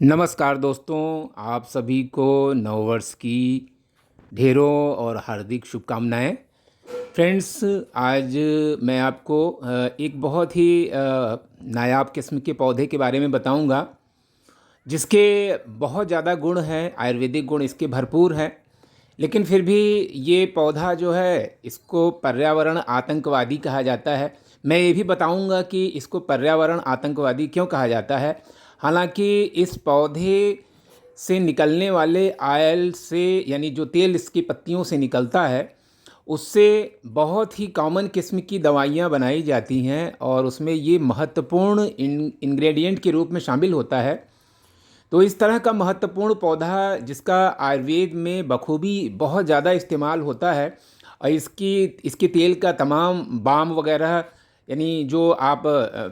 नमस्कार दोस्तों, आप सभी को नववर्ष की ढेरों और हार्दिक शुभकामनाएं। फ्रेंड्स, आज मैं आपको एक बहुत ही नायाब किस्म के पौधे के बारे में बताऊंगा, जिसके बहुत ज़्यादा गुण हैं, आयुर्वेदिक गुण इसके भरपूर हैं। लेकिन फिर भी ये पौधा जो है, इसको पर्यावरण आतंकवादी कहा जाता है। मैं ये भी बताऊंगा कि इसको पर्यावरण आतंकवादी क्यों कहा जाता है। हालांकि इस पौधे से निकलने वाले ऑयल से, यानी जो तेल इसकी पत्तियों से निकलता है, उससे बहुत ही कॉमन किस्म की दवाइयाँ बनाई जाती हैं और उसमें ये महत्वपूर्ण इंग्रेडिएंट के रूप में शामिल होता है। तो इस तरह का महत्वपूर्ण पौधा जिसका आयुर्वेद में बखूबी बहुत ज़्यादा इस्तेमाल होता है, और इसकी इसके तेल का तमाम बाम वगैरह, यानी जो आप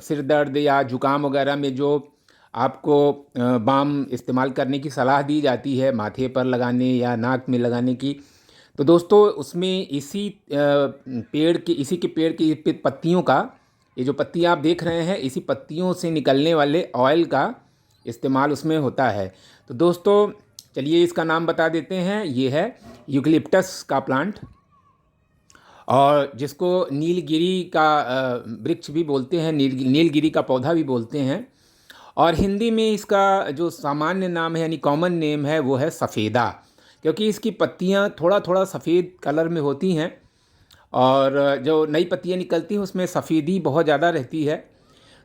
सिर दर्द या जुकाम वगैरह में जो आपको बाम इस्तेमाल करने की सलाह दी जाती है, माथे पर लगाने या नाक में लगाने की, तो दोस्तों उसमें इसी के पेड़ की पत्तियों का, ये जो पत्तियाँ आप देख रहे हैं, इसी पत्तियों से निकलने वाले ऑयल का इस्तेमाल उसमें होता है। तो दोस्तों चलिए इसका नाम बता देते हैं। ये है यूकलिप्टस का प्लांट, और जिसको नीलगिरी का वृक्ष भी बोलते हैं, नीलगिरी का पौधा भी बोलते हैं। और हिंदी में इसका जो सामान्य नाम है, यानी कॉमन नेम है, वो है सफ़ेदा, क्योंकि इसकी पत्तियाँ थोड़ा थोड़ा सफ़ेद कलर में होती हैं, और जो नई पत्तियाँ निकलती हैं उसमें सफ़ेदी बहुत ज़्यादा रहती है।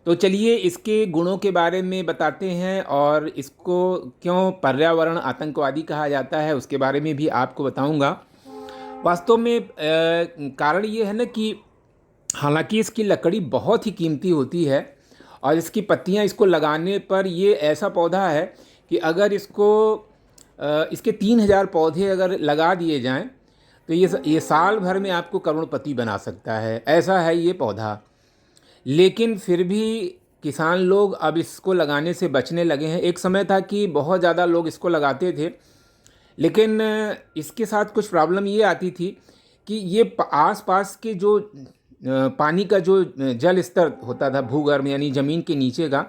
तो चलिए इसके गुणों के बारे में बताते हैं, और इसको क्यों पर्यावरण आतंकवादी कहा जाता है उसके बारे में भी आपको बताऊंगा। वास्तव में कारण ये है ना कि हालांकि इसकी लकड़ी बहुत ही कीमती होती है, और इसकी पत्तियां इसको लगाने पर ये ऐसा पौधा है कि अगर इसके 3,000 पौधे अगर लगा दिए जाएं, तो ये साल भर में आपको करोड़पति बना सकता है, ऐसा है ये पौधा। लेकिन फिर भी किसान लोग अब इसको लगाने से बचने लगे हैं। एक समय था कि बहुत ज़्यादा लोग इसको लगाते थे, लेकिन इसके साथ कुछ प्रॉब्लम ये आती थी कि ये आस पास के जो पानी का जो जल स्तर होता था, भूगर्भ यानी ज़मीन के नीचे का,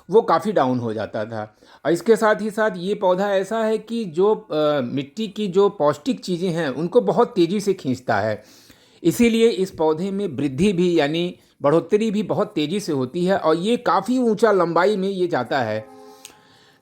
वो काफ़ी डाउन हो जाता था। और इसके साथ ही साथ ये पौधा ऐसा है कि जो मिट्टी की जो पौष्टिक चीज़ें हैं उनको बहुत तेज़ी से खींचता है। इसीलिए इस पौधे में वृद्धि भी, यानी बढ़ोतरी भी बहुत तेज़ी से होती है, और ये काफ़ी ऊंचा लंबाई में ये जाता है।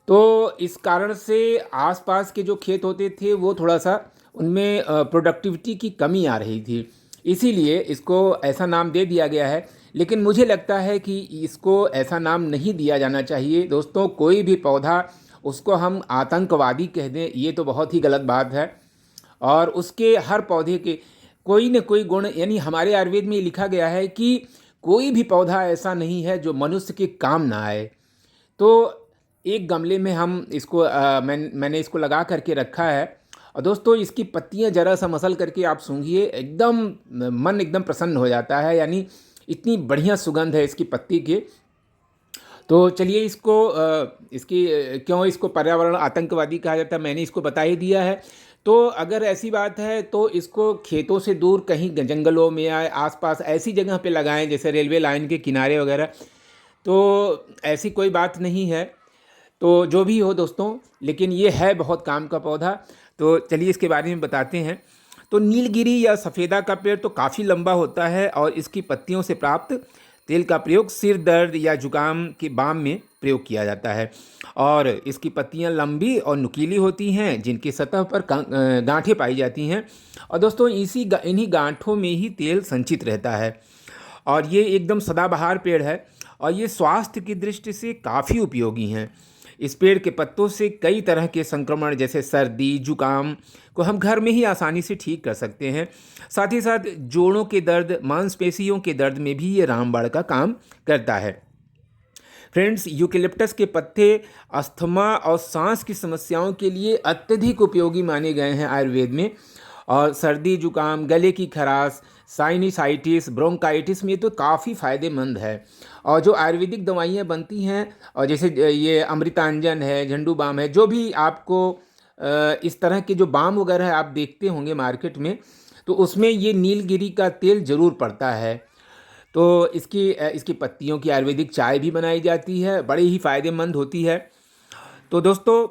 तो इस कारण से आसपास के जो खेत होते थे वो थोड़ा सा उनमें प्रोडक्टिविटी की कमी आ रही थी, इसीलिए इसको ऐसा नाम दे दिया गया है। लेकिन मुझे लगता है कि इसको ऐसा नाम नहीं दिया जाना चाहिए। दोस्तों, कोई भी पौधा उसको हम आतंकवादी कह दें, ये तो बहुत ही गलत बात है। और उसके हर पौधे के कोई न कोई गुण, यानी हमारे आयुर्वेद में लिखा गया है कि कोई भी पौधा ऐसा नहीं है जो मनुष्य के काम ना आए। तो एक गमले में हम इसको मैंने इसको लगा करके रखा है। और दोस्तों इसकी पत्तियां ज़रा सा मसल करके आप सूंघिए, एकदम मन एकदम प्रसन्न हो जाता है, यानी इतनी बढ़िया सुगंध है इसकी पत्ती की। तो चलिए क्यों इसको पर्यावरण आतंकवादी कहा जाता है, मैंने इसको बता ही दिया है। तो अगर ऐसी बात है तो इसको खेतों से दूर कहीं जंगलों में या आसपास ऐसी जगह पे लगाएं, जैसे रेलवे लाइन के किनारे वगैरह। तो ऐसी कोई बात नहीं है। तो जो भी हो दोस्तों, लेकिन ये है बहुत काम का पौधा। तो चलिए इसके बारे में बताते हैं। तो नीलगिरी या सफ़ेदा का पेड़ तो काफ़ी लंबा होता है, और इसकी पत्तियों से प्राप्त तेल का प्रयोग सिर दर्द या जुकाम के बाम में प्रयोग किया जाता है। और इसकी पत्तियां लंबी और नुकीली होती हैं, जिनकी सतह पर गांठें पाई जाती हैं। और दोस्तों इन्हीं गांठों में ही तेल संचित रहता है। और ये एकदम सदाबहार पेड़ है, और ये स्वास्थ्य की दृष्टि से काफ़ी उपयोगी हैं। इस पेड़ के पत्तों से कई तरह के संक्रमण, जैसे सर्दी जुकाम, को हम घर में ही आसानी से ठीक कर सकते हैं। साथ ही साथ जोड़ों के दर्द, मांसपेशियों के दर्द में भी ये रामबाण का काम करता है। फ्रेंड्स, यूकेलिप्टस के पत्ते अस्थमा और सांस की समस्याओं के लिए अत्यधिक उपयोगी माने गए हैं आयुर्वेद में। और सर्दी जुकाम, गले की खराश, साइनसाइटिस, ब्रोंकाइटिस में तो काफ़ी फ़ायदेमंद है। और जो आयुर्वेदिक दवाइयाँ बनती हैं, और जैसे ये अमृतांजन है, झंडू बाम है, जो भी आपको इस तरह के जो बाम वगैरह आप देखते होंगे मार्केट में, तो उसमें ये नीलगिरी का तेल ज़रूर पड़ता है। तो इसकी पत्तियों की आयुर्वेदिक चाय भी बनाई जाती है, बड़ी ही फ़ायदेमंद होती है। तो दोस्तों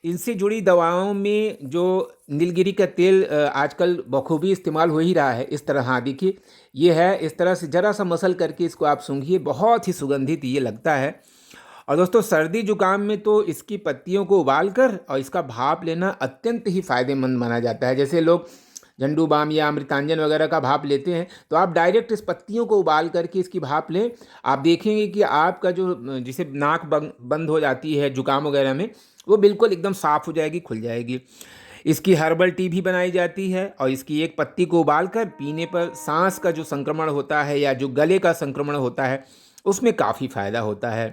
इनसे जुड़ी दवाओं में जो नीलगिरी का तेल आजकल बखूबी इस्तेमाल हो ही रहा है। इस तरह, हाँ देखिए ये है, इस तरह से ज़रा सा मसल करके इसको आप सूंघिए, बहुत ही सुगंधित ये लगता है। और दोस्तों सर्दी जुकाम में तो इसकी पत्तियों को उबाल कर और इसका भाप लेना अत्यंत ही फ़ायदेमंद माना जाता है। जैसे लोग झंडू बाम या अमृतांजन वगैरह का भाप लेते हैं, तो आप डायरेक्ट इस पत्तियों को उबाल करके इसकी भाप लें। आप देखेंगे कि आपका जो जिसे नाक बंद हो जाती है जुकाम वगैरह में, वो बिल्कुल एकदम साफ़ हो जाएगी, खुल जाएगी। इसकी हर्बल टी भी बनाई जाती है और इसकी एक पत्ती को उबाल कर पीने पर सांस का जो संक्रमण होता है या जो गले का संक्रमण होता है उसमें काफ़ी फ़ायदा होता है।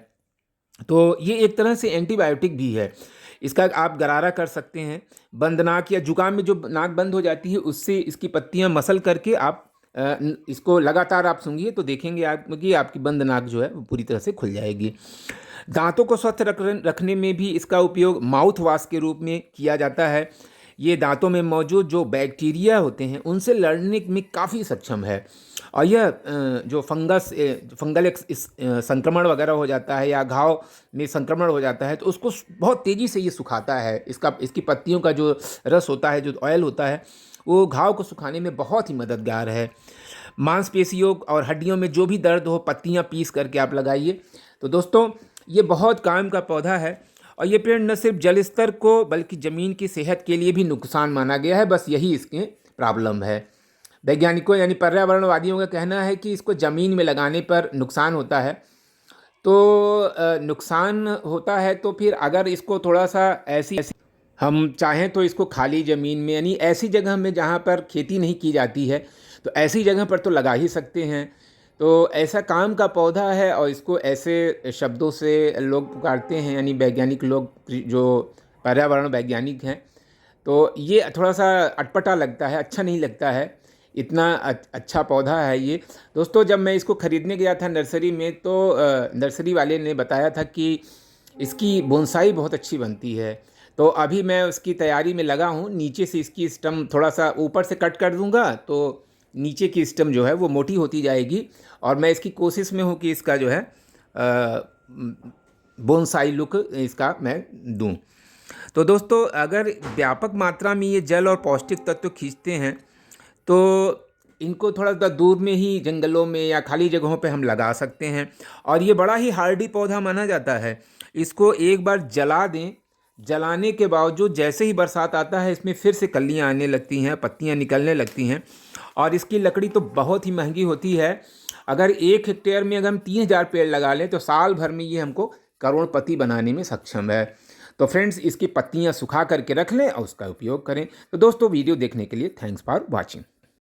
तो ये एक तरह से एंटीबायोटिक भी है। इसका आप गरारा कर सकते हैं। बंद नाक या जुकाम में जो नाक बंद हो जाती है उससे इसकी पत्तियां मसल करके आप इसको लगातार आप सूंघिए, तो देखेंगे आप कि आपकी बंद नाक जो है वो पूरी तरह से खुल जाएगी। दांतों को स्वस्थ रखने में भी इसका उपयोग माउथ वॉश के रूप में किया जाता है। ये दांतों में मौजूद जो बैक्टीरिया होते हैं उनसे लड़ने में काफ़ी सक्षम है। और यह जो फंगल संक्रमण वगैरह हो जाता है या घाव में संक्रमण हो जाता है तो उसको बहुत तेज़ी से ये सुखाता है। इसकी पत्तियों का जो रस होता है, जो ऑयल होता है, वो घाव को सुखाने में बहुत ही मददगार है। मांसपेशियों और हड्डियों में जो भी दर्द हो, पत्तियां पीस करके आप लगाइए। तो दोस्तों ये बहुत काम का पौधा है और ये पेड़ न सिर्फ जल स्तर को बल्कि ज़मीन की सेहत के लिए भी नुकसान माना गया है। बस यही इसके प्रॉब्लम है। वैज्ञानिकों यानी पर्यावरणवादियों का कहना है कि इसको ज़मीन में लगाने पर नुकसान होता है। तो नुकसान होता है तो फिर अगर इसको थोड़ा सा ऐसी हम चाहें तो इसको खाली ज़मीन में यानी ऐसी जगह में जहाँ पर खेती नहीं की जाती है, तो ऐसी जगह पर तो लगा ही सकते हैं। तो ऐसा काम का पौधा है और इसको ऐसे शब्दों से लोग पुकारते हैं, यानी वैज्ञानिक लोग जो पर्यावरण वैज्ञानिक हैं। तो ये थोड़ा सा अटपटा लगता है, अच्छा नहीं लगता है। इतना अच्छा पौधा है ये। दोस्तों जब मैं इसको ख़रीदने गया था नर्सरी में, तो नर्सरी वाले ने बताया था कि इसकी बोनसाई बहुत अच्छी बनती है। तो अभी मैं उसकी तैयारी में लगा हूँ। नीचे से इसकी स्टम थोड़ा सा ऊपर से कट कर दूँगा तो नीचे की स्टम जो है वो मोटी होती जाएगी और मैं इसकी कोशिश में हूँ कि इसका जो है बोनसाई लुक इसका मैं दूँ। तो दोस्तों अगर व्यापक मात्रा में ये जल और पौष्टिक तत्व खींचते हैं तो इनको थोड़ा सा दूर में ही जंगलों में या खाली जगहों पे हम लगा सकते हैं। और ये बड़ा ही हार्डी पौधा माना जाता है। इसको एक बार जला दें, जलाने के बावजूद जैसे ही बरसात आता है इसमें फिर से कलियां आने लगती हैं, पत्तियां निकलने लगती हैं। और इसकी लकड़ी तो बहुत ही महंगी होती है। अगर 1 हेक्टेयर में अगर हम 3000 पेड़ लगा लें तो साल भर में ये हमको करोड़पति बनाने में सक्षम है। तो फ्रेंड्स इसकी पत्तियां सुखा करके रख लें और उसका उपयोग करें। तो दोस्तों वीडियो देखने के लिए थैंक्स फॉर वॉचिंग।